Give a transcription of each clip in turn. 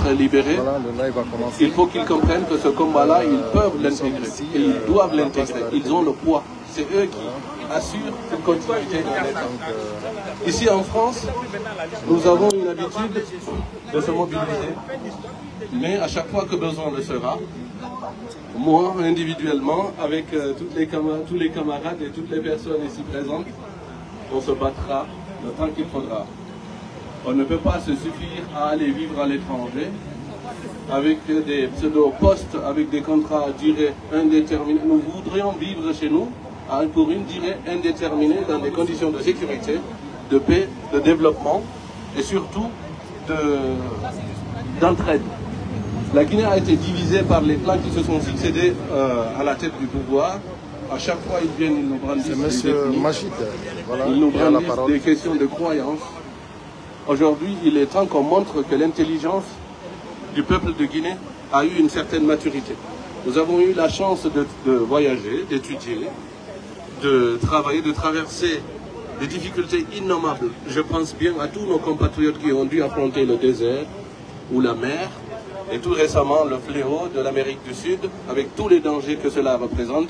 être libérés, il faut qu'ils comprennent que ce combat-là, ils peuvent l'intégrer. Et ils doivent l'intégrer. Ils ont le poids. C'est eux qui assurent une continuité de l'État. Ici en France, nous avons une habitude de se mobiliser. Mais à chaque fois que besoin le sera, moi, individuellement, avec tous les camarades et toutes les personnes ici présentes, on se battra le temps qu'il faudra. On ne peut pas se suffire à aller vivre à l'étranger avec des pseudo-postes, avec des contrats à durée indéterminée. Nous voudrions vivre chez nous pour une durée indéterminée dans des conditions de sécurité, de paix, de développement et surtout d'entraide. La Guinée a été divisée par les clans qui se sont succédés à la tête du pouvoir. À chaque fois, ils viennent, ils nous brandissent des ethnies, ils nous brandissent des questions de croyance. Aujourd'hui, il est temps qu'on montre que l'intelligence du peuple de Guinée a eu une certaine maturité. Nous avons eu la chance de voyager, d'étudier, de travailler, de traverser des difficultés innommables. Je pense bien à tous nos compatriotes qui ont dû affronter le désert ou la mer, et tout récemment le fléau de l'Amérique du Sud, avec tous les dangers que cela représente.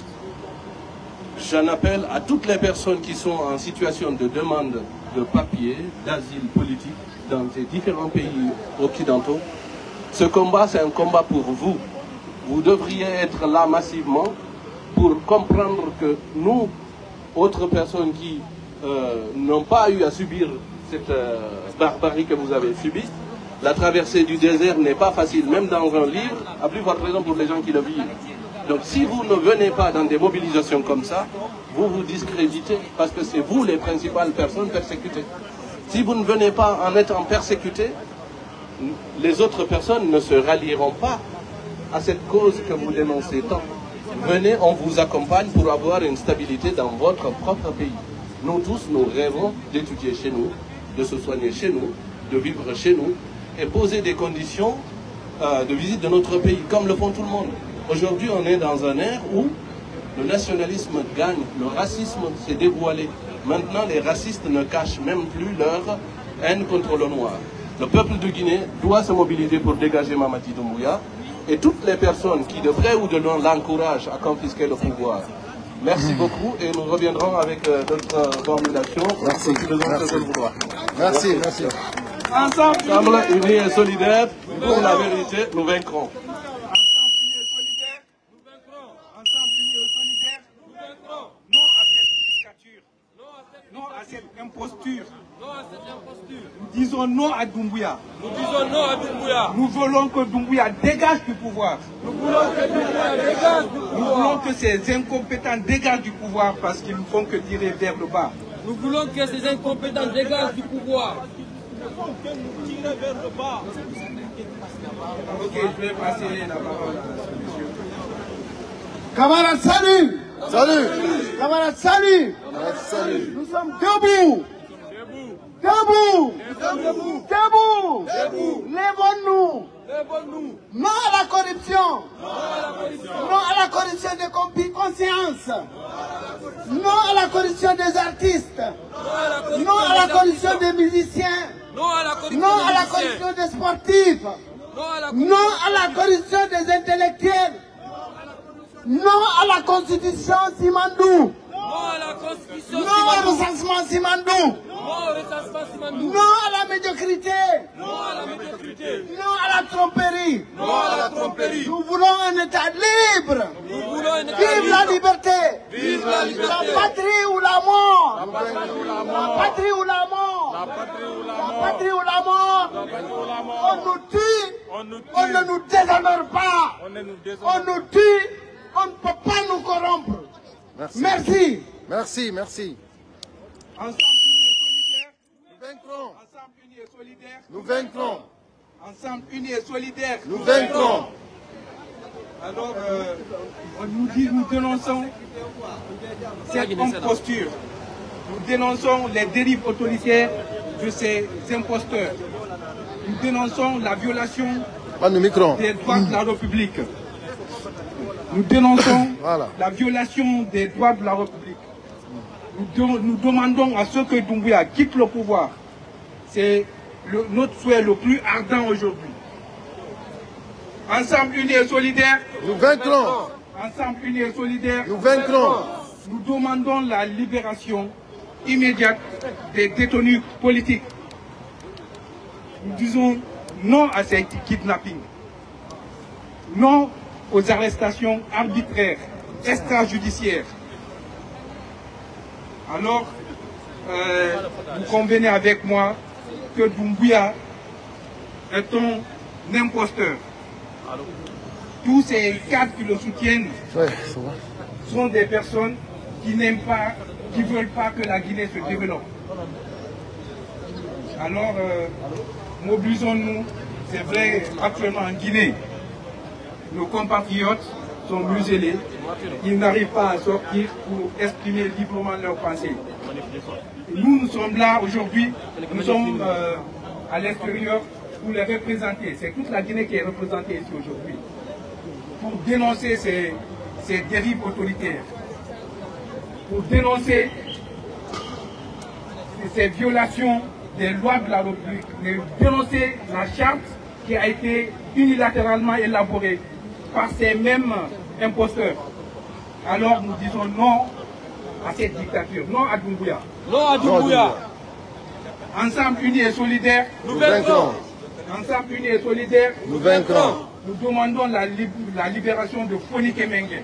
J'en appelle à toutes les personnes qui sont en situation de demande de papier, d'asile politique dans ces différents pays occidentaux. Ce combat, c'est un combat pour vous. Vous devriez être là massivement pour comprendre que nous, autres personnes qui n'ont pas eu à subir cette barbarie que vous avez subie, la traversée du désert n'est pas facile, même dans un livre, à plus forte raison pour les gens qui le vivent. Donc si vous ne venez pas dans des mobilisations comme ça, vous vous discréditez parce que c'est vous les principales personnes persécutées. Si vous ne venez pas en étant persécutés, les autres personnes ne se rallieront pas à cette cause que vous dénoncez tant. Venez, on vous accompagne pour avoir une stabilité dans votre propre pays. Nous tous, nous rêvons d'étudier chez nous, de se soigner chez nous, de vivre chez nous et poser des conditions de visite de notre pays, comme le font tout le monde. Aujourd'hui, on est dans un ère où le nationalisme gagne, le racisme s'est dévoilé. Maintenant, les racistes ne cachent même plus leur haine contre le noir. Le peuple de Guinée doit se mobiliser pour dégager Mamadi Doumbouya et toutes les personnes qui, de près ou de loin, l'encouragent à confisquer le pouvoir. Merci beaucoup et nous reviendrons avec d'autres formulations. Merci. Merci. Merci. Ensemble, unis et solidaires, pour la vérité, nous vaincrons. Non à cette imposture. Nous disons non à Doumbouya. Nous voulons que Doumbouya dégage du pouvoir. Nous voulons que ces incompétents dégagent du pouvoir parce qu'ils ne font que tirer vers le bas. Nous voulons que ces incompétents dégagent du pouvoir. Ils ne font que nous tirer vers le bas. Ok, je vais passer la parole à ce monsieur. Camarades, salut! Salut! Camarades, salut! Salut! Nous sommes debout! Debout! Debout! Lèvons-nous! Non à la corruption! Non à la corruption des consciences! Non à la corruption des artistes! Non à la corruption des musiciens! Non à la corruption des sportifs! Non à la corruption des intellectuels! Non à la constitution Simandou! Non au recensement Simandou! Non à la médiocrité! Non à la tromperie! Nous voulons un État libre! Vive la liberté! La patrie ou la mort! La patrie ou la mort! La patrie ou la mort! On nous tue! On ne nous déshonore pas! On nous tue! On ne peut pas nous corrompre! Merci! Merci! Ensemble unis et solidaires, nous vaincrons! Ensemble unis et solidaires, nous vaincrons! Ensemble unis et solidaires, nous vaincrons! Alors, nous dénonçons cette imposture. Nous dénonçons les dérives autoritaires de ces imposteurs. Nous dénonçons la violation des droits de la République. Nous dénonçons la violation des droits de la République. Nous demandons à ceux que Doumbouya quitte le pouvoir. C'est notre souhait le plus ardent aujourd'hui. Ensemble unis et solidaires. Nous vaincrons. Ensemble unis et solidaires. Nous vaincrons. Nous demandons la libération immédiate des détenus politiques. Nous disons non à ces kidnappings. Non aux arrestations arbitraires, extrajudiciaires. Alors, vous convenez avec moi que Doumbouya est un imposteur. Tous ces cadres qui le soutiennent sont des personnes qui n'aiment pas, qui ne veulent pas que la Guinée se développe. Alors, mobilisons-nous. C'est vrai, actuellement en Guinée, nos compatriotes sont muselés. Ils n'arrivent pas à sortir pour exprimer librement leurs pensées. Nous sommes là aujourd'hui, nous sommes à l'extérieur pour les représenter. C'est toute la Guinée qui est représentée ici aujourd'hui. Pour dénoncer ces dérives autoritaires. Pour dénoncer ces violations des lois de la République. Dénoncer la charte qui a été unilatéralement élaborée par ces mêmes imposteurs. Alors nous disons non à cette dictature, non à Doumbouya. Non à Doumbouya. Ensemble unis et solidaires, nous vaincrons. Ensemble unis et solidaires, nous vaincrons. Nous demandons la libération de Foni Kemengue.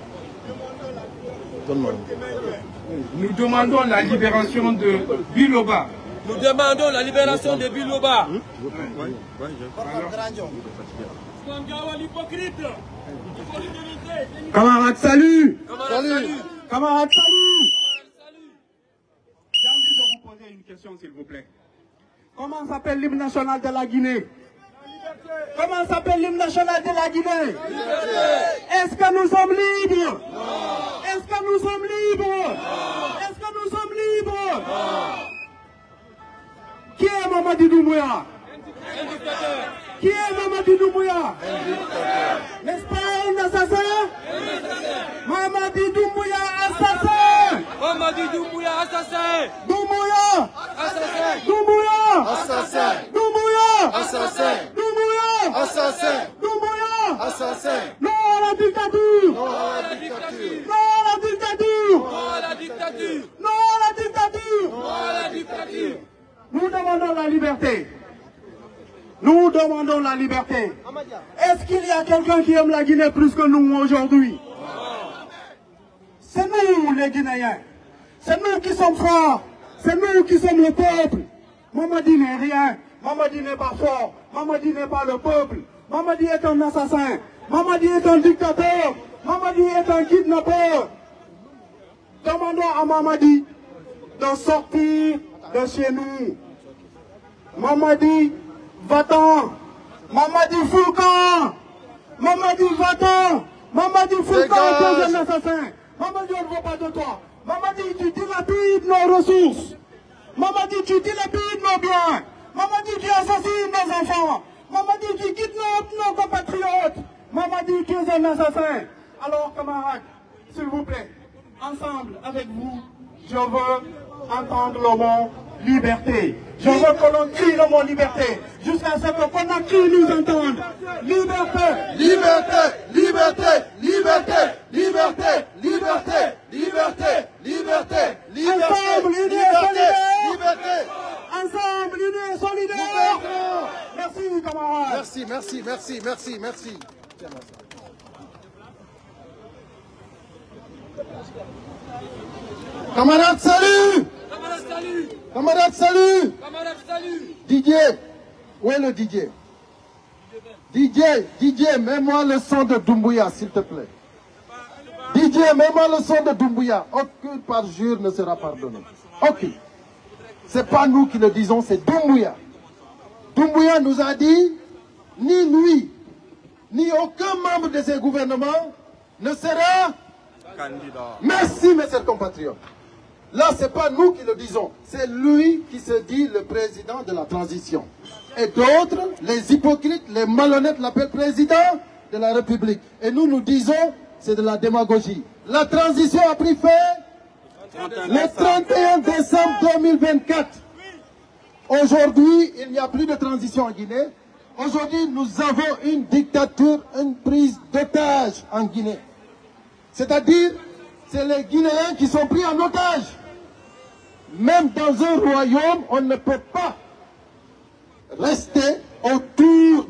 Nous demandons la libération de Biloba. Nous demandons la libération de Biloba. Camarades, salut. Salut. Camarades, salut. J'ai envie de vous poser une question, s'il vous plaît. Comment s'appelle l'hymne national de la Guinée? Comment s'appelle l'hymne national de la Guinée? Est-ce que nous sommes libres? Est-ce que nous sommes libres? Est-ce que nous sommes libres? Qui est Mamadi Doumbouya? Qui est Mamadi Doumbouya? N'est-ce pas un assassin? Mamadi Doumbouya assassin! Mamadi Doumbouya assassin! Doumbouya! Assassin! Doumbouya! Assassin! Doumbouya! Assassin! Doumbouya! Assassin! Doumbouya! Assassin! Non à la dictature! Non à la dictature! Non à la dictature! Non à la dictature! Non à la dictature! Non à la dictature! Nous demandons la liberté. Nous demandons la liberté. Est-ce qu'il y a quelqu'un qui aime la Guinée plus que nous aujourd'hui? C'est nous les Guinéens. C'est nous qui sommes forts. C'est nous qui sommes le peuple. Mamadi n'est rien. Mamadi n'est pas fort. Mamadi n'est pas le peuple. Mamadi est un assassin. Mamadi est un dictateur. Mamadi est un kidnappeur. Demandons à Mamadi de sortir de chez nous. Mamadi, va-t'en. Mamadi Foucan. Mamadi, va-t'en. Mamadi Foucan est un assassin. Mamadi, on ne veut pas de toi. Mamadi, tu dilapides nos ressources. Mamadi, tu dilapides nos biens. Mamadi, tu assassines nos enfants. Mamadi, tu kidnappes nos compatriotes. Mamadi, tu es un assassin. Alors, camarades, s'il vous plaît, ensemble avec vous, je veux entendre le mot liberté. Je veux que l'on crie le mot liberté jusqu'à ce que Conakry nous entende. Liberté, Liberté! Liberté! Liberté! Liberté! Liberté! Liberté! Liberté! Liberté! ensemble, unis et solidaires. Liberté! Ensemble, unis et solidaires. Merci, camarades. Merci, merci, merci, merci, merci. Camarades, salut! Camarades, salut! Camarades, salut! Camarades, salut! Didier, où est le Didier? Didier, mets-moi le son de Doumbouya, s'il te plaît. Didier, mets-moi le son de Doumbouya. Aucune parjure ne sera pardonnée. Ok. C'est pas nous qui le disons, c'est Doumbouya. Doumbouya nous a dit, ni lui, ni aucun membre de ces gouvernements ne sera candidat. Merci, mes chers compatriotes. Là, ce n'est pas nous qui le disons, c'est lui qui se dit le président de la transition. Et d'autres, les hypocrites, les malhonnêtes, l'appellent président de la République. Et nous, nous disons, c'est de la démagogie. La transition a pris fin le 31 décembre 2024. Aujourd'hui, il n'y a plus de transition en Guinée. Aujourd'hui, nous avons une dictature, une prise d'otage en Guinée. C'est-à-dire, c'est les Guinéens qui sont pris en otage. Même dans un royaume, on ne peut pas rester autour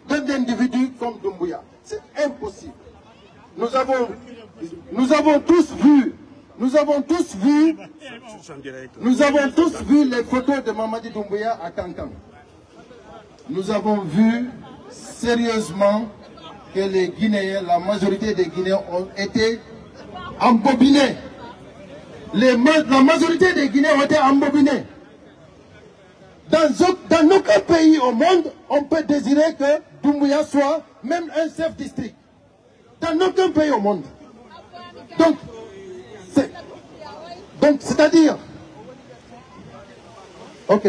d'un individu comme Doumbouya. C'est impossible. Nous avons tous vu les photos de Mamadi Doumbouya à Kankan. Nous avons vu sérieusement que les Guinéens, la majorité des Guinéens ont été embobinés. La majorité des Guinéens ont été embobinés. Dans aucun pays au monde, on peut désirer que Doumbouya soit même un chef district. Dans aucun pays au monde. Donc, c'est-à-dire... Ok.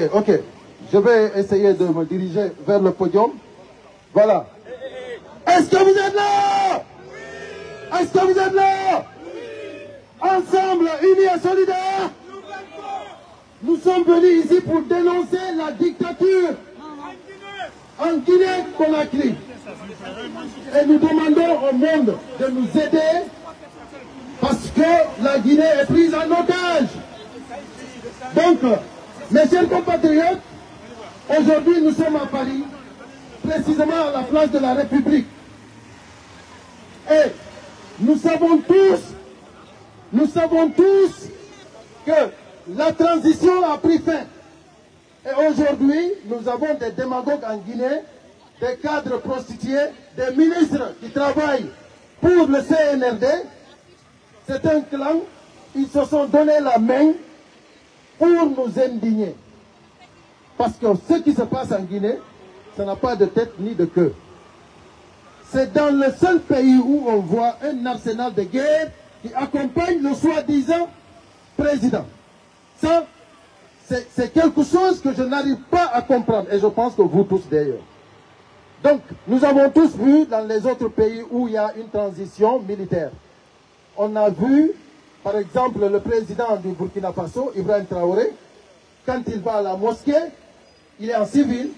Je vais essayer de me diriger vers le podium. Voilà. Est-ce que vous êtes là? Est-ce que vous êtes là? Ensemble, unis et solidaires, nous sommes venus ici pour dénoncer la dictature en Guinée-Conakry. Et nous demandons au monde de nous aider parce que la Guinée est prise en otage. Donc, mes chers compatriotes, aujourd'hui nous sommes à Paris, précisément à la place de la République. Et nous savons tous que la transition a pris fin. Et aujourd'hui, nous avons des démagogues en Guinée, des cadres prostitués, des ministres qui travaillent pour le CNRD. C'est un clan, ils se sont donné la main pour nous indigner. Parce que ce qui se passe en Guinée, ça n'a pas de tête ni de queue. C'est dans le seul pays où on voit un arsenal de guerre qui accompagne le soi-disant président. Ça, c'est quelque chose que je n'arrive pas à comprendre. Et je pense que vous tous d'ailleurs. Donc, nous avons tous vu dans les autres pays où il y a une transition militaire. On a vu, par exemple, le président du Burkina Faso, Ibrahim Traoré, quand il va à la mosquée, il est en civil,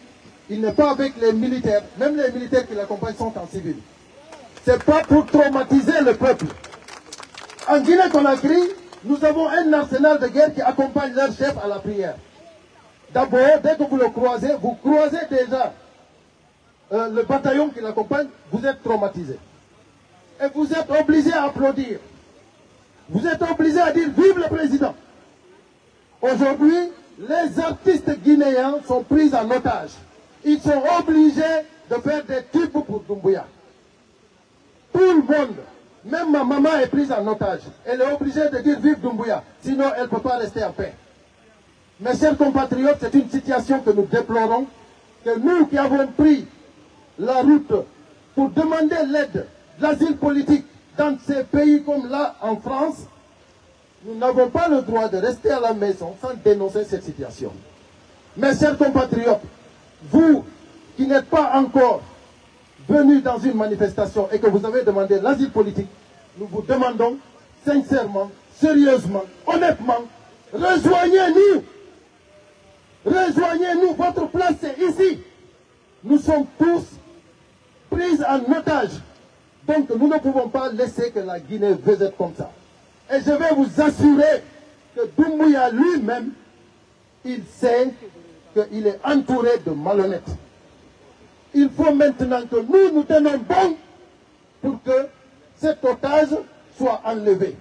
il n'est pas avec les militaires. Même les militaires qui l'accompagnent sont en civil. C'est pas pour traumatiser le peuple. En Guinée-Conakry, nous avons un arsenal de guerre qui accompagne leur chef à la prière. D'abord, dès que vous le croisez, vous croisez déjà le bataillon qui l'accompagne, vous êtes traumatisé. Et vous êtes obligé à applaudir. Vous êtes obligé à dire vive le président. Aujourd'hui, les artistes guinéens sont pris en otage. Ils sont obligés de faire des tubes pour Doumbouya. Tout le monde, même ma maman est prise en otage. Elle est obligée de dire vive Doumbouya, sinon elle ne peut pas rester en paix. Mes chers compatriotes, c'est une situation que nous déplorons, que nous qui avons pris la route pour demander l'aide, l'asile politique dans ces pays comme là en France, nous n'avons pas le droit de rester à la maison sans dénoncer cette situation. Mes chers compatriotes, vous qui n'êtes pas encore venus dans une manifestation et que vous avez demandé l'asile politique, nous vous demandons sincèrement, sérieusement, honnêtement, rejoignez-nous. Rejoignez-nous, votre place c'est ici. Nous sommes tous pris en otage. Donc nous ne pouvons pas laisser que la Guinée végète comme ça. Et je vais vous assurer que Doumbouya lui-même, il sait qu'il est entouré de malhonnêtes. Il faut maintenant que nous tenons bon pour que cet otage soit enlevé.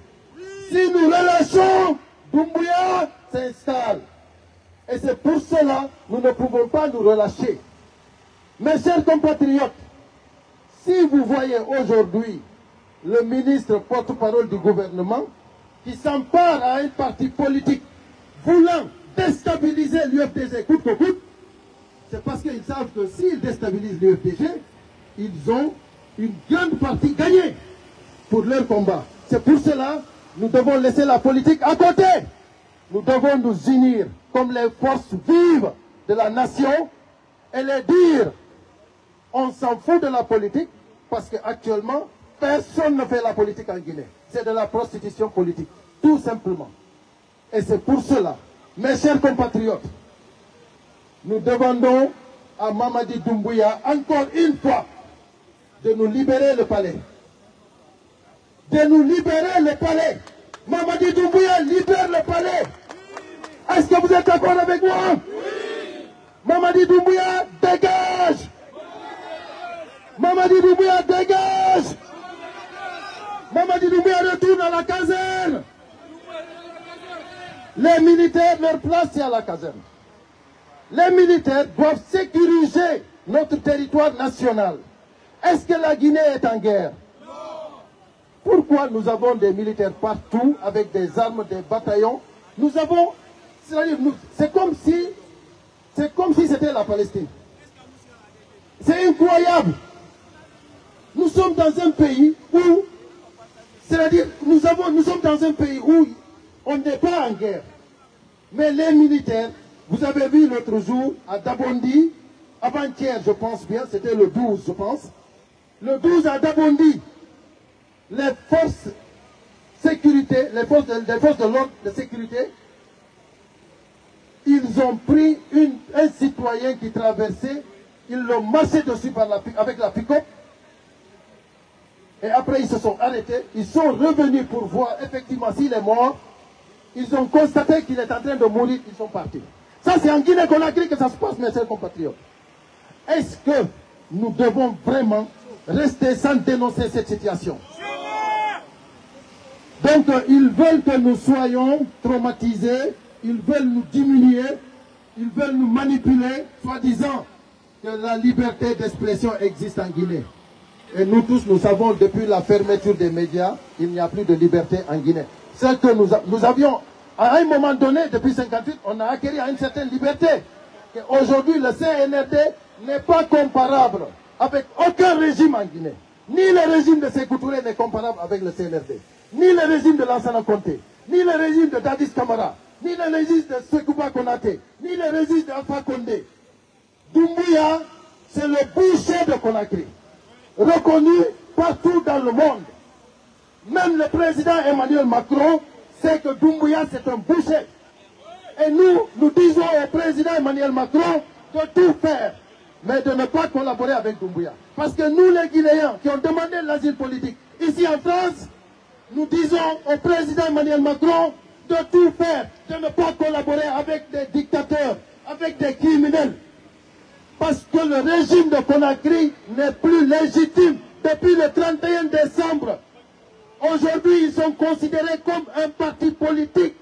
Si nous relâchons, Doumbouya s'installe. Et c'est pour cela que nous ne pouvons pas nous relâcher. Mes chers compatriotes, si vous voyez aujourd'hui le ministre porte-parole du gouvernement qui s'empare à un parti politique voulant déstabiliser l'UFDG coûte que coûte, c'est parce qu'ils savent que s'ils déstabilisent l'UFDG, ils ont une grande partie gagnée pour leur combat. C'est pour cela que nous devons laisser la politique à côté. Nous devons nous unir comme les forces vives de la nation et les dire on s'en fout de la politique parce qu'actuellement, personne ne fait la politique en Guinée. C'est de la prostitution politique, tout simplement. Et c'est pour cela, mes chers compatriotes, nous demandons à Mamadi Doumbouya, encore une fois, de nous libérer le palais. De nous libérer le palais. Mamadi Doumbouya libère le palais. Est-ce que vous êtes d'accord avec moi? Oui. Mamadi Doumbouya dégage. Mamadi Doumbouya dégage. Mamadi Doumbouya retourne à la caserne. Les militaires, leur place c'est à la caserne. Les militaires doivent sécuriser notre territoire national. Est-ce que la Guinée est en guerre? Non. Pourquoi nous avons des militaires partout avec des armes, des bataillons? Nous avons, c'est comme si c'était la Palestine. C'est incroyable. Nous sommes dans un pays où, c'est-à-dire, nous sommes dans un pays où on n'est pas en guerre. Mais les militaires, vous avez vu l'autre jour à Dabondi, avant-hier je pense bien, c'était le 12 je pense. Le 12 à Dabondi, les forces sécurité, les forces de l'ordre de sécurité, ils ont pris un citoyen qui traversait, ils l'ont massé dessus avec la pick-up. Et après ils se sont arrêtés, ils sont revenus pour voir effectivement s'il est mort. Ils ont constaté qu'il est en train de mourir, ils sont partis. Ça c'est en Guinée-Conakry que ça se passe, mes chers compatriotes. Est-ce que nous devons vraiment rester sans dénoncer cette situation? Donc ils veulent que nous soyons traumatisés, ils veulent nous diminuer, ils veulent nous manipuler, soi-disant que la liberté d'expression existe en Guinée. Et nous tous, nous savons depuis la fermeture des médias, il n'y a plus de liberté en Guinée. C'est que nous avions, à un moment donné, depuis 1958, on a acquis à une certaine liberté. Aujourd'hui, le CNRD n'est pas comparable avec aucun régime en Guinée. Ni le régime de Sékou Touré n'est comparable avec le CNRD. Ni le régime de Lansana Conté. Ni le régime de Dadis Camara. Ni le régime de Sekouba Konaté. Ni le régime d'Alpha Condé. Doumbouya, c'est le boucher de Conakry. Reconnu partout dans le monde. Même le président Emmanuel Macron sait que Doumbouya c'est un boucher. Et nous disons au président Emmanuel Macron de tout faire, mais de ne pas collaborer avec Doumbouya. Parce que nous les Guinéens qui ont demandé l'asile politique ici en France, nous disons au président Emmanuel Macron de tout faire, de ne pas collaborer avec des dictateurs, avec des criminels. Parce que le régime de Conakry n'est plus légitime depuis le 31 décembre. Aujourd'hui, ils sont considérés comme un parti politique.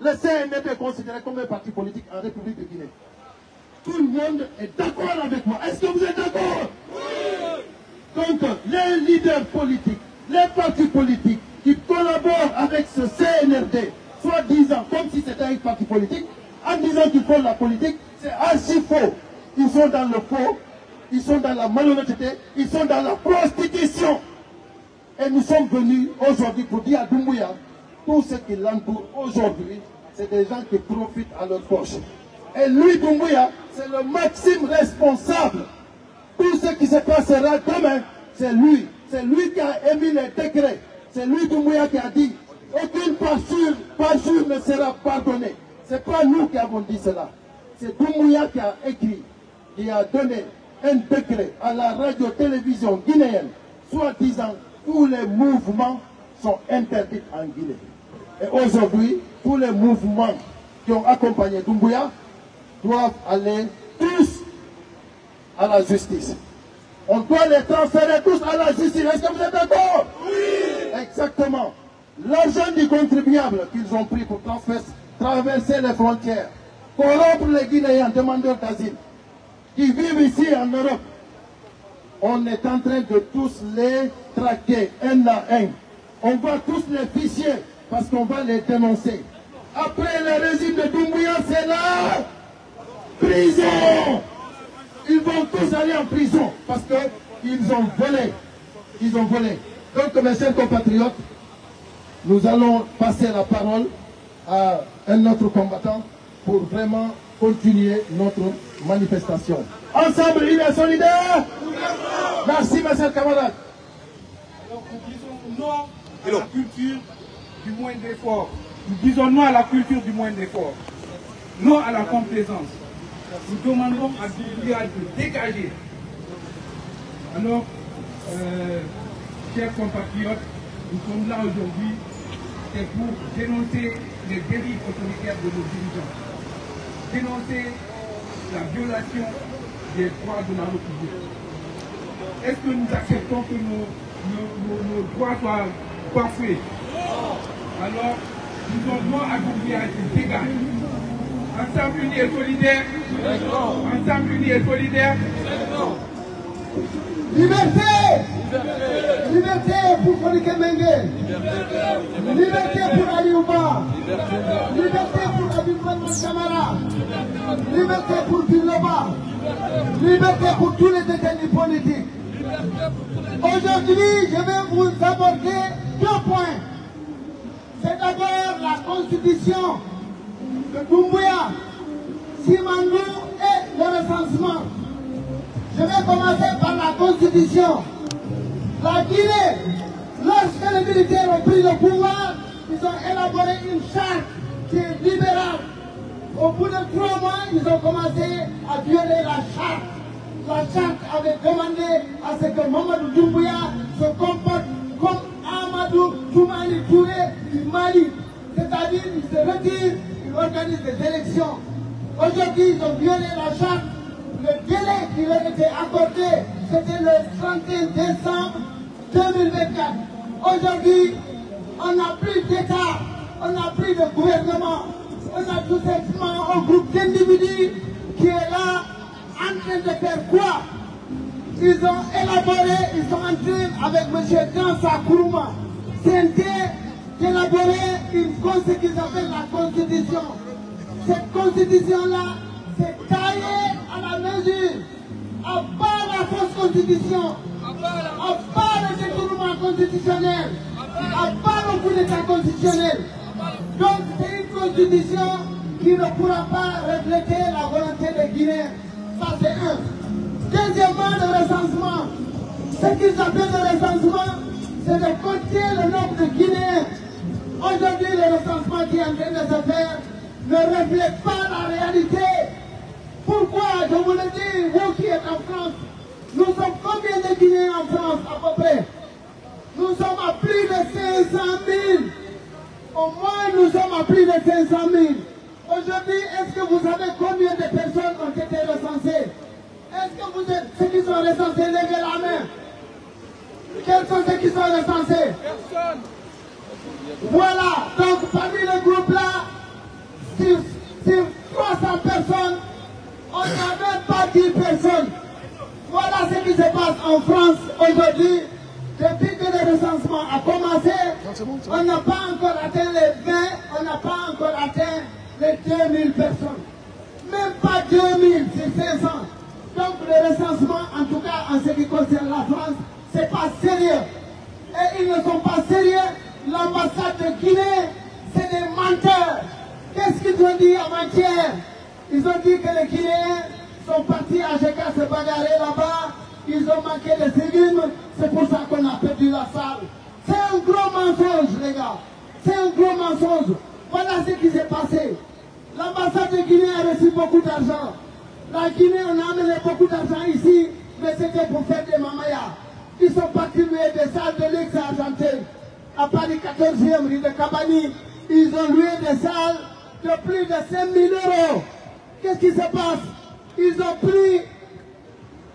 Le CNRD est considéré comme un parti politique en République de Guinée. Tout le monde est d'accord avec moi. Est-ce que vous êtes d'accord? Oui. Donc, les leaders politiques, les partis politiques qui collaborent avec ce CNRD, soit disant comme si c'était un parti politique, en disant qu'ils font la politique, c'est archi faux. Ils sont dans le faux, ils sont dans la malhonnêteté, ils sont dans la prostitution. Et nous sommes venus aujourd'hui pour dire à Doumbouya, tout ce qui l'entoure aujourd'hui, c'est des gens qui profitent à leur poche. Et lui, Doumbouya, c'est le maxime responsable. Tout ce qui se passera demain, c'est lui. C'est lui qui a émis les décrets. C'est lui, Doumbouya, qui a dit, aucune parjure ne sera pardonnée. Ce n'est pas nous qui avons dit cela. C'est Doumbouya qui a écrit, qui a donné un décret à la radio-télévision guinéenne, soit disant tous les mouvements sont interdits en Guinée. Et aujourd'hui, tous les mouvements qui ont accompagné Doumbouya doivent aller tous à la justice. On doit les transférer tous à la justice. Est-ce que vous êtes d'accord? Oui. Exactement. L'argent du contribuable qu'ils ont pris pour traverser les frontières, corrompre les Guinéens demandeurs d'asile, qui vivent ici en Europe, on est en train de tous les traquer, un à un. On va tous les fichier parce qu'on va les dénoncer. Après le régime de Doumbouya, c'est la prison. Ils vont tous aller en prison parce qu'ils ont volé. Ils ont volé. Donc, mes chers compatriotes, nous allons passer la parole à un autre combattant pour vraiment continuer notre manifestation. Ensemble, il est solidaire. Merci, mes chers camarades. Alors, nous disons non à la culture du moindre effort. Nous disons non à la culture du moindre effort. Non à la complaisance. nous demandons à Doumbouya de dégager. Alors, chers compatriotes, nous sommes là aujourd'hui, c'est pour dénoncer les dérives autoritaires de nos dirigeants, dénoncer la violation des droits de la République. Est-ce que nous acceptons que nos droits soient bafoués? Alors, nous demandons à Doumbouya de dégager. Ensemble unis et solidaires. Ensemble unis et solidaires. Liberté! Liberté pour Fodike Mengue! Liberté pour Ali Ouba! Liberté pour Abidjan Kamara! Liberté pour Biloba! Liberté pour tous les détenus politiques! Aujourd'hui, je vais vous aborder 2 points. C'est d'abord la constitution de Doumbouya, Simandou et le recensement. Je vais commencer par la constitution. La Guinée, lorsque les militaires ont pris le pouvoir, ils ont élaboré une charte qui est libérale. Au bout de 3 mois, ils ont commencé à violer la charte. La charte avait demandé à ce que Mamadou Doumbouya se comporte comme Amadou Toumani Touré du Mali. C'est-à-dire qu'il se retire, il organise des élections. Aujourd'hui, ils ont violé la charte. Le délai qui leur était accordé, c'était le 31 décembre 2024. Aujourd'hui, on n'a plus d'État, on n'a plus de gouvernement. On a tout simplement un groupe d'individus qui est là en train de faire quoi? Ils ont élaboré, ils sont en train avec M. Dansa Kourouma, CNT, d'élaborer ce qu'ils appellent la Constitution. Cette Constitution-là, c'est taillé à la mesure, à part la fausse Constitution, à part le détournement constitutionnel, à part le coup d'État constitutionnel. Donc c'est une Constitution qui ne pourra pas refléter la volonté des Guinéens. Ça c'est un. Deuxièmement, le recensement. Ce qu'ils appellent le recensement, c'est de compter le nombre de Guinéens. Aujourd'hui, le recensement qui est en train de se faire ne reflète pas la réalité. Pourquoi? Je vous le dis, vous qui êtes en France, nous sommes combien de Guinéens en France à peu près? Nous sommes à plus de 500 000. Au moins, nous sommes à plus de 500 000. Aujourd'hui, est-ce que vous savez combien de personnes ont été recensées? Est-ce que vous êtes ceux qui sont recensés? Levez la main. Quels sont ceux qui sont recensés? Personne. Voilà. Donc, parmi le groupe-là, sur 300 personnes, on n'a même pas 10 personnes. Voilà ce qui se passe en France aujourd'hui. Depuis que le recensement a commencé, on n'a pas encore atteint les 20, on n'a pas encore atteint les 2000 personnes. Même pas 2000, c'est 500. Donc le recensement, en tout cas en ce qui concerne la France, c'est pas sérieux. Et ils ne sont pas sérieux. L'ambassade de Guinée, c'est des menteurs. Qu'est-ce qu'ils ont dit avant-hier? Ils ont dit que les Guinéens sont partis à Jeka se bagarrer là-bas. Ils ont manqué de civisme. C'est pour ça qu'on a perdu la salle. C'est un gros mensonge, les gars. C'est un gros mensonge. Voilà ce qui s'est passé. L'ambassade de Guinée a reçu beaucoup d'argent. La Guinée, on a amené beaucoup d'argent ici, mais c'était pour faire des mamayas. Ils sont partis louer des salles de luxe à Argentine. À Paris 14e, rue de Cabani, ils ont loué des salles de plus de 5 000 €. Qu'est-ce qui se passe? Ils ont pris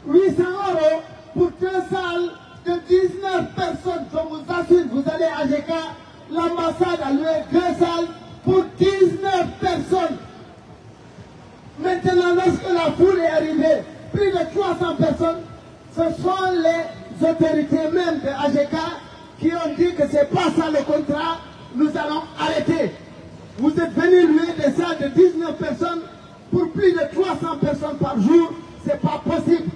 800 € pour 2 salles de 19 personnes. Je vous assure, vous allez à GK, l'ambassade a loué 2 salles pour 19 personnes. Maintenant, lorsque la foule est arrivée, plus de 300 personnes, ce sont les autorités même de AGK qui ont dit que c'est pas ça le contrat, nous allons arrêter. Vous êtes venus louer des salles de 19 personnes pour plus de 300 personnes par jour, c'est pas possible.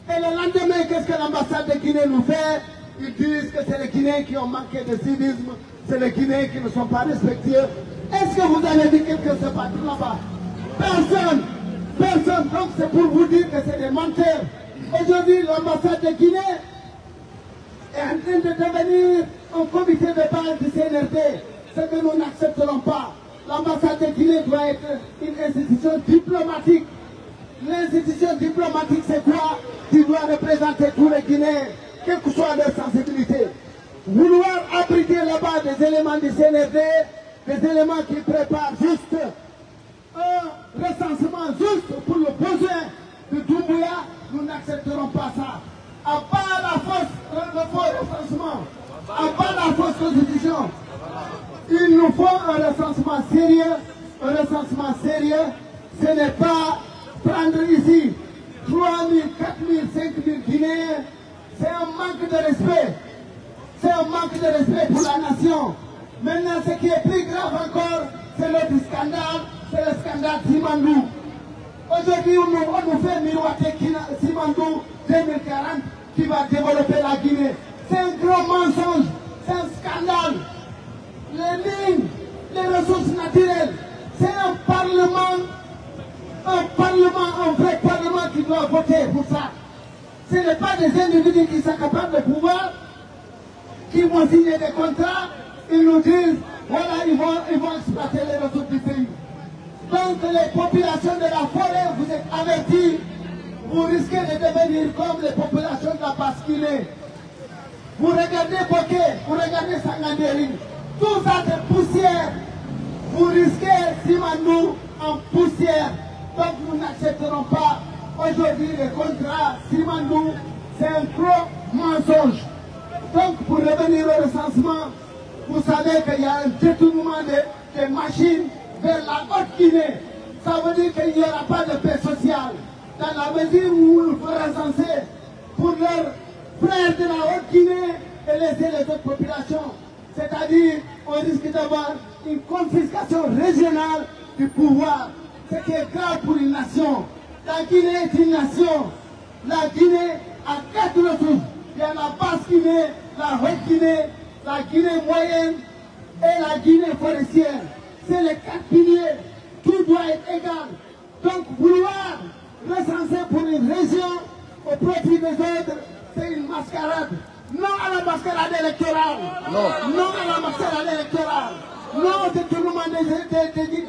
Et le lendemain, qu'est-ce que l'ambassade de Guinée nous fait? Ils disent que c'est les Guinéens qui ont manqué de civisme, c'est les Guinéens qui ne sont pas respectueux. Est-ce que vous avez vu quelqu'un se battre là-bas? Personne. Personne. Donc c'est pour vous dire que c'est des menteurs. Aujourd'hui, l'ambassade de Guinée est en train de devenir un comité de base du CNRD. Ce que nous n'accepterons pas. L'ambassade de Guinée doit être une institution diplomatique. L'institution diplomatique, c'est quoi? Tu dois représenter tous les Guinéens, quelle que soit leur sensibilité. Vouloir abriter là-bas des éléments du CNRD, des éléments qui préparent juste un recensement juste pour le besoin de Doumbouya, nous n'accepterons pas ça. À part la le faux recensement, à part la fausse constitution, il nous faut un recensement sérieux. Un recensement sérieux, ce n'est pas prendre ici 3 000, 4 000, 5 000 Guinéens. C'est un manque de respect. C'est un manque de respect pour la nation. Maintenant, ce qui est plus grave encore, c'est l'autre scandale, c'est le scandale Simandou. Aujourd'hui, on nous fait miroiter Simandou 2040 qui va développer la Guinée. C'est un gros mensonge, c'est un scandale. Les mines, les ressources naturelles, c'est un parlement, un vrai parlement qui doit voter pour ça. Ce n'est pas des individus qui sont capables de pouvoir, qui vont signer des contrats, ils nous disent, voilà, ils vont exploiter les ressources du pays. Donc les populations de la forêt, vous êtes avertis, vous risquez de devenir comme les populations de la Basse-Guinée. Vous regardez Boké, vous regardez Sangandéri, tout ça c'est poussière. Vous risquez Simandou en poussière. Donc nous n'accepterons pas aujourd'hui le contrat Simandou. C'est un gros mensonge. Donc pour revenir au recensement, vous savez qu'il y a un détournement des machines vers la Haute-Guinée. Ça veut dire qu'il n'y aura pas de paix sociale. Dans la mesure où il faut recenser pour leurs frères de la Haute-Guinée et laisser les autres populations. C'est-à-dire, on risque d'avoir une confiscation régionale du pouvoir. Ce qui est grave pour une nation. La Guinée est une nation. La Guinée a 4 ressources. Il y a la Basse-Guinée, la Haute-Guinée, la Guinée moyenne et la Guinée forestière. C'est les 4 piliers. Tout doit être égal. Donc vouloir recenser pour une région au profit des autres, c'est une mascarade. Non à la mascarade électorale. Non. Non à la mascarade électorale. Non au détournement des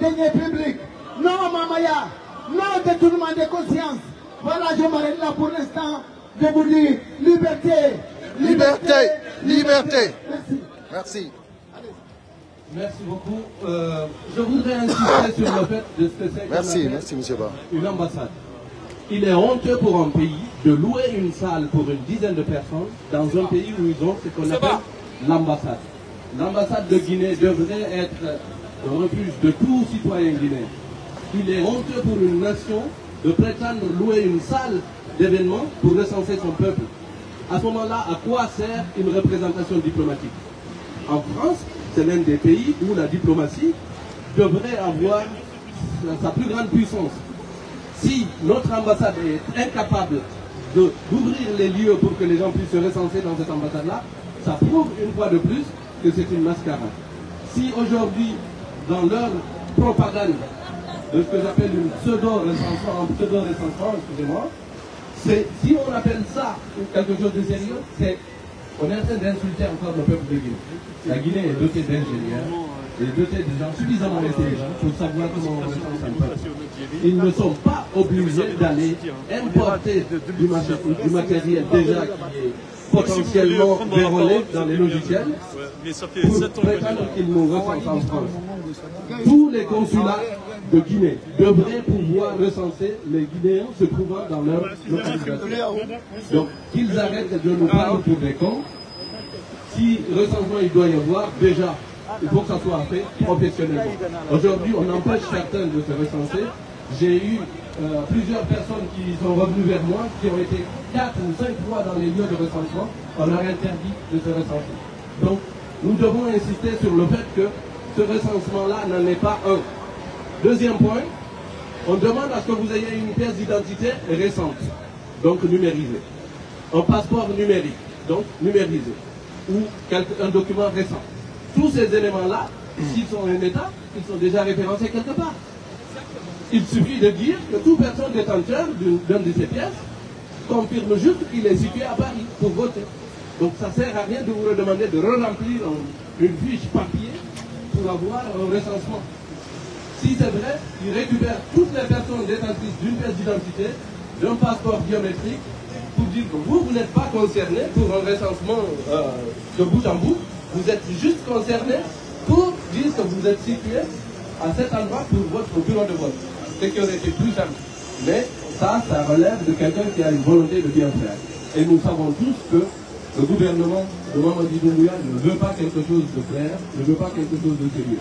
deniers publics. Non à Mamaya. Non au détournement des consciences. Voilà, je m'arrête là pour l'instant de vous dire liberté. Liberté. Liberté. Merci. Merci. Merci beaucoup. Je voudrais insister sur le fait de ce que c'est. Merci, monsieur Ba. Une ambassade. Il est honteux pour un pays de louer une salle pour une dizaine de personnes dans un pays où ils ont ce qu'on appelle l'ambassade. L'ambassade de Guinée devrait être le refuge de tout citoyen guinéen. Il est honteux pour une nation de prétendre louer une salle d'événement pour recenser son peuple. À ce moment-là, à quoi sert une représentation diplomatique? En France, c'est l'un des pays où la diplomatie devrait avoir sa plus grande puissance. Si notre ambassade est incapable d'ouvrir les lieux pour que les gens puissent se recenser dans cette ambassade-là, ça prouve une fois de plus que c'est une mascarade. Si aujourd'hui, dans leur propagande de ce que j'appelle une pseudo-recensement, excusez-moi, si on appelle ça quelque chose de sérieux, on est en train d'insulter encore le peuple de Guinée. La Guinée est dotée d'ingénieurs, est dotée de gens suffisamment intelligents pour savoir comment on recense un peuple. Ils ne sont pas obligés d'aller importer du matériel déjà qui est potentiellement vérolé dans les logiciels pour prétendre qu'ils nous recensent en France. Tous les consulats de Guinée devraient pouvoir recenser les Guinéens se trouvant dans leur localisation. Donc qu'ils arrêtent de nous prendre pour des cons. Si recensement il doit y avoir, déjà, il faut que ça soit fait professionnellement. Aujourd'hui, on empêche certains de se recenser. J'ai eu plusieurs personnes qui sont revenues vers moi, qui ont été 4 ou 5 fois dans les lieux de recensement. On leur interdit de se recenser. Donc, nous devons insister sur le fait que ce recensement-là n'en est pas un. Deuxième point, on demande à ce que vous ayez une pièce d'identité récente, donc numérisée. Un passeport numérique, donc numérisé, ou un document récent. Tous ces éléments-là, s'ils sont en état, ils sont déjà référencés quelque part. Il suffit de dire que toute personne détenteur d'une de ces pièces confirme juste qu'il est situé à Paris pour voter. Donc ça ne sert à rien de vous redemander de re-remplir une fiche papier pour avoir un recensement. Si c'est vrai, il récupère toutes les personnes détentrices d'une pièce d'identité, d'un passeport biométrique, pour dire que vous n'êtes pas concerné pour un recensement de bout en bout, vous êtes juste concerné pour dire que vous êtes situé à cet endroit pour votre bureau de vote. Ce qui aurait été plus simple. Mais ça relève de quelqu'un qui a une volonté de bien faire. Et nous savons tous que le gouvernement de Mamadi Doumbouya ne veut pas quelque chose de clair, ne veut pas quelque chose de sérieux.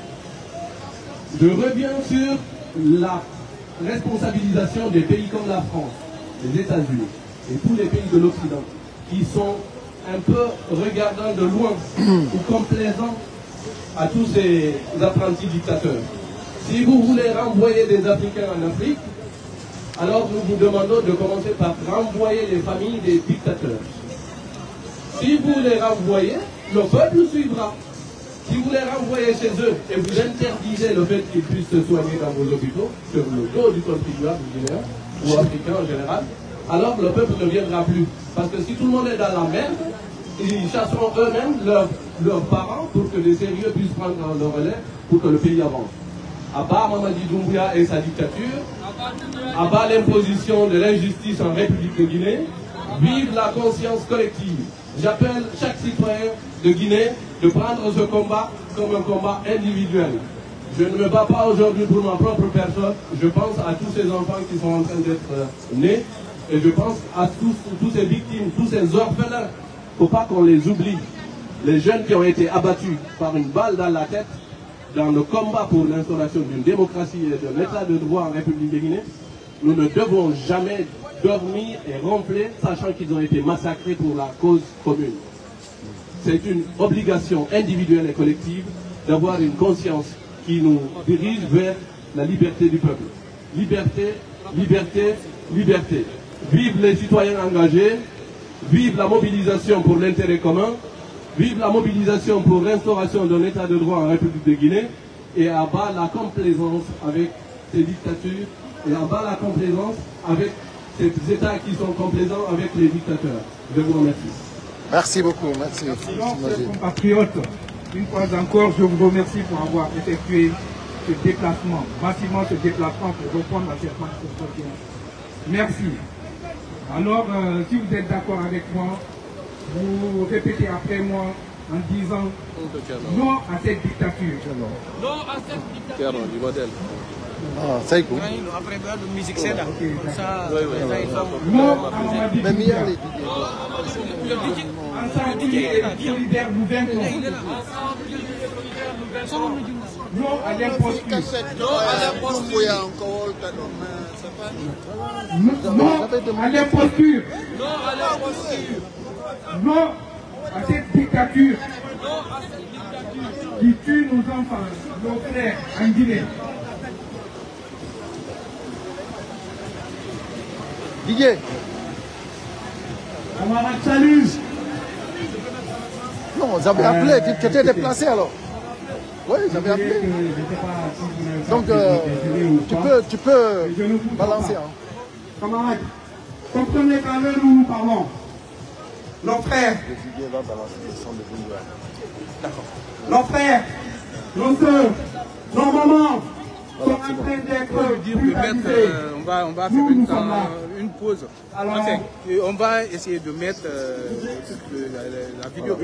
Je reviens sur la responsabilisation des pays comme la France, les États-Unis et tous les pays de l'Occident qui sont un peu regardants de loin ou complaisants à tous ces apprentis dictateurs. Si vous voulez renvoyer des Africains en Afrique, alors nous vous demandons de commencer par renvoyer les familles des dictateurs. Si vous les renvoyez, le peuple suivra. Si vous les renvoyez chez eux et vous interdisez le fait qu'ils puissent se soigner dans vos hôpitaux, sur le dos du contribuable guinéen ou africain en général, alors le peuple ne viendra plus. Parce que si tout le monde est dans la merde, ils chasseront eux-mêmes leurs parents pour que les sérieux puissent prendre le relais pour que le pays avance. À bas Mamadi Doumbouya et sa dictature, à bas l'imposition de l'injustice en République de Guinée, vive la conscience collective. J'appelle chaque citoyen de Guinée de prendre ce combat comme un combat individuel. Je ne me bats pas aujourd'hui pour ma propre personne, je pense à tous ces enfants qui sont en train d'être nés, et je pense à tous ces victimes, tous ces orphelins. Il ne faut pas qu'on les oublie. Les jeunes qui ont été abattus par une balle dans la tête, dans le combat pour l'instauration d'une démocratie et de l'état de droit en République de Guinée, nous ne devons jamais dormir et ronfler, sachant qu'ils ont été massacrés pour la cause commune. C'est une obligation individuelle et collective d'avoir une conscience qui nous dirige vers la liberté du peuple. Liberté, liberté, liberté. Vive les citoyens engagés, vive la mobilisation pour l'intérêt commun, vive la mobilisation pour l'instauration d'un état de droit en République de Guinée, et à bas la complaisance avec ces dictatures, et à bas la complaisance avec ces États qui sont complaisants avec les dictateurs. Je vous remercie. Merci beaucoup. Merci. Chers compatriotes, une fois encore, je vous remercie pour avoir effectué ce déplacement, massivement ce déplacement pour répondre à cette manifestation. Merci. Alors, si vous êtes d'accord avec moi, vous répétez après moi en disant non à cette dictature. Non à cette dictature. Du modèle. Ah, c'est cool. Après, la musique, c'est là. Ça, non à Mamadi Mais Doumbouya. le DJ Ensemble et solidaire, nous vaincrons. Non à l'imposture. Non à l'imposture. Non à cette dictature qui tue nos enfants, nos frères en Guinée. Didier. Camarade, salut. Non, j'avais appelé, tu étais déplacé alors. Oui, j'avais appelé. Donc, tu peux balancer. Hein. Camarades, comprenez qu'à l'heure où nous parlons, nos frères, nos frères, nos soeurs, nos mamans sont en train d'être brutalisés. On va faire une pause. Alors, enfin, on va essayer de mettre la vidéo.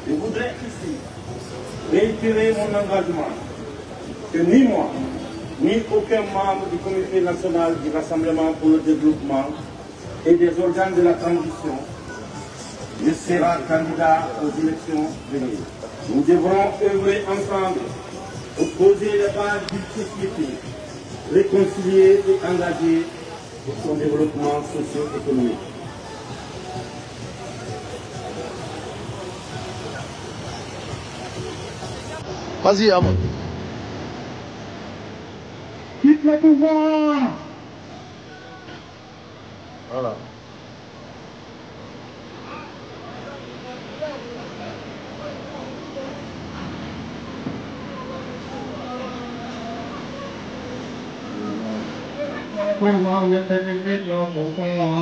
Je voudrais ici réitérer mon engagement que ni moi, ni aucun membre du comité national du Rassemblement pour le développement et des organes de la transition ne sera candidat aux élections venues. Nous devrons œuvrer ensemble pour poser les bases d'une société réconciliée et engagée pour son développement socio-économique. Vas-y, Amon. Quitte le pouvoir! Voilà. Mamadi Doumbouya!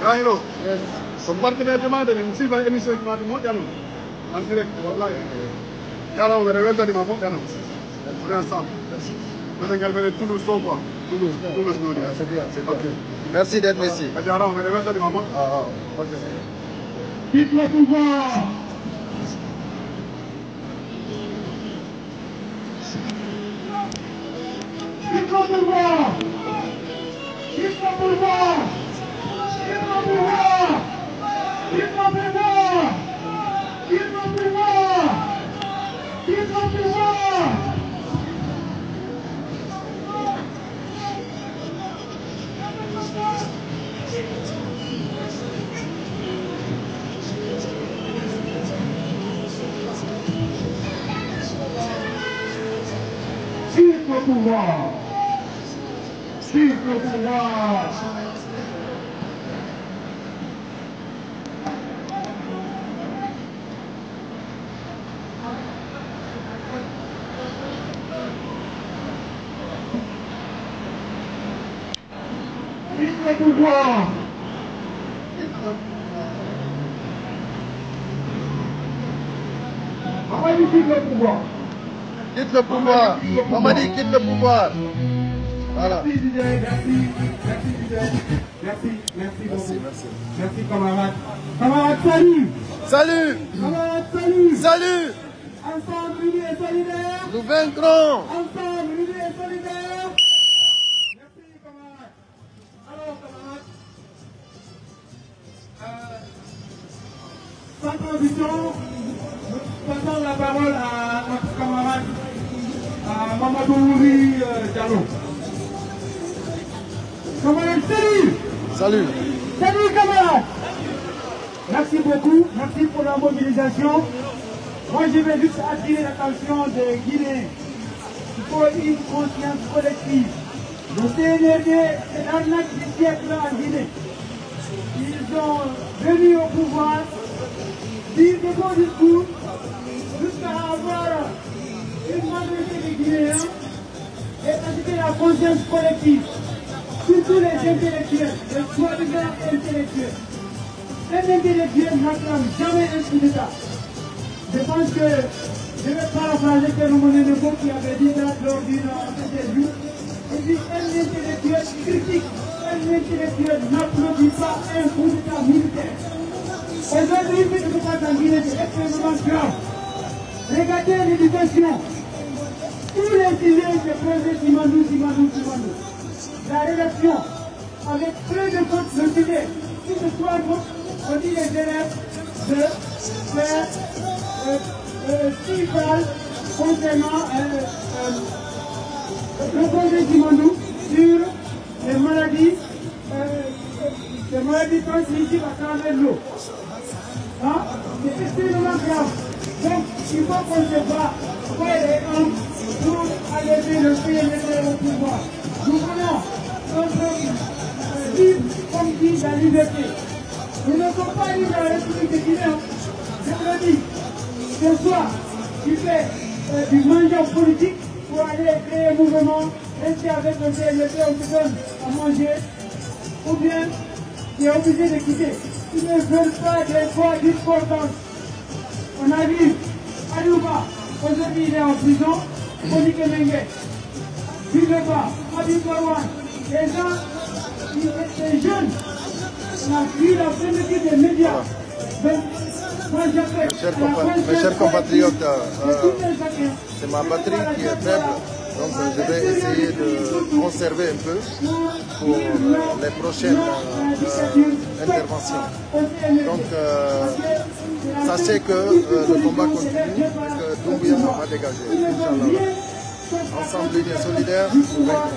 Hello. Yes. Compartimento di non va emissione di mondiano. En direct, wallahi. Yara, on est revenu de Mamou, Yano. On est ensemble. On est galvané Toulouse, quoi. Toulouse, non. C'est bien, c'est bien. Merci d'être ici. Yara, on est revenu de Mamou. Ah, ok. Quitte le pouvoir. Quitte le pouvoir. Quitte le pouvoir. Quitte le pouvoir. Mamadi, quitte le pouvoir. Voilà. Merci, DJ. Merci, merci, camarade. Camarade, salut. Salut. Camarade, salut. Salut. Ensemble, unis et solidaires. Nous vaincrons. Ensemble, unis et solidaires. Merci, camarade. Alors, camarade, sans transition, nous passons la parole à notre camarade, à Mamadou Ouri Diallo. Camarade, salut. Salut. Salut, camarade. Merci beaucoup, merci pour la mobilisation. Moi, je vais juste attirer l'attention des Guinéens. Il faut une conscience collective. Le CNRD, c'est l'arnaque du siècle en Guinée. Ils sont venus au pouvoir, dire de bons discours, jusqu'à avoir une majorité des Guinéens et agiter la conscience collective. Surtout les intellectuels, les soi-disant intellectuels. Les intellectuels n'acclament jamais un coup d'État. Je pense que je vais paraphraser Phénomène Nebo qui avait dit ça lors d'une interview. Il dit un intellectuel critique, un intellectuel n'applaudit pas un coup d'État militaire. Aujourd'hui, ce qui se passe en Guinée, c'est extrêmement grave. Regardez l'éducation. Tous les sujets se posent Simandou. La rédaction, avec peu de fautes de sujet, si ce soit on dit les élèves de faire 6 phrases concernant le projet Simandou sur les maladies transmissibles à travers l'eau. Hein? C'est extrêmement grave. Donc, il faut qu'on se bat pour les hommes pour alléger le pays au pouvoir. Nous voulons vivre comme dit la liberté. Nous ne sommes pas libres dans la République de Guinée. Je vous le dis. Ce soir, tu fais du mangeage politique pour aller créer un mouvement, rester avec le CNP, on te donne à manger, ou bien tu es obligé de quitter. Ils ne veulent pas des voix d'importance. On a vu Alouba, aujourd'hui il est en prison, Monique Mengue, Bileba, Habib Barwan, les gens, les jeunes, on a vu la fermeture des médias. Donc, moi j'appelle mes chers compatriotes, c'est ma batterie qui est faible, donc je vais essayer de conserver un peu pour les prochaines interventions. Donc, sachez que le combat continue et que Doumbouya va dégager. Inch'Allah. Ensemble, unis et solidaires, nous vaincrons.